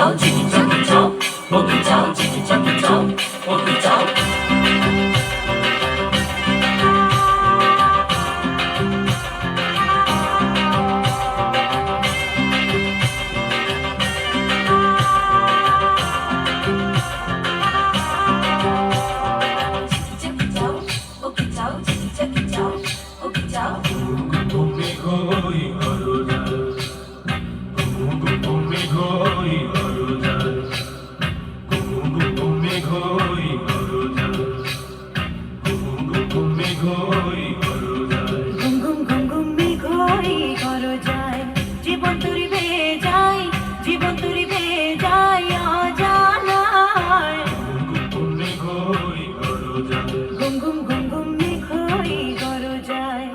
脚，叽叽叫个脚，我个脚，叽叽叫个脚，我个脚。জীবন তুরি বেয়ে যায়, জীবন তুরি বেয়ে যায় অজানায়। ঘুম ঘুম ঘুম ঘুম মেঘই গরজায়।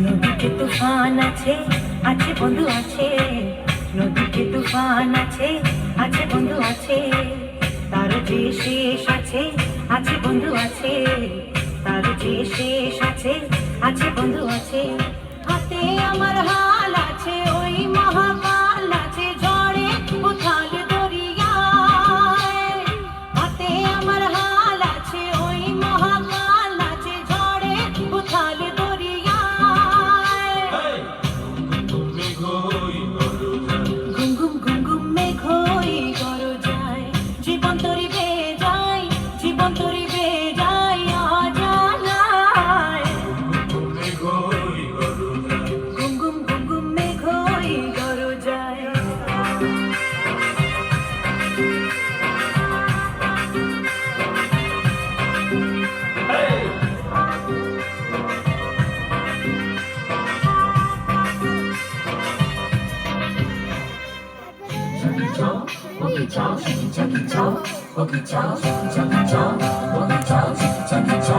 নদীতে তুফান আছে, আছে বন্ধু আছে। নদীতে তুফান আছে, আছে বন্ধু আছে। তার যে শেষ আছে, আছে বন্ধু আছে। তার যে শেষ আছে, আছে বন্ধু আছে। হাতে আমার হাল আছে, ওই মহাকাল আছে ঝড়ে উথাল দরিয়ায়। হাতে আমার হাল আছে, ওই মহাকাল আছে ঝড়ে উথাল দরিয়ায়। ঘুম ঘুম ঘুম ঘুম মেঘই গরজায়। জীবন তরি বেয়ে যায়, জীবন তরি বেয়ে যায় অজানায়। ঘুম ঘুম ঘুম ঘুম মেঘই গরজায়।我个脚，叽叽叫个脚，我个脚，叽叽叫个脚，我个脚，叽叽叫个脚。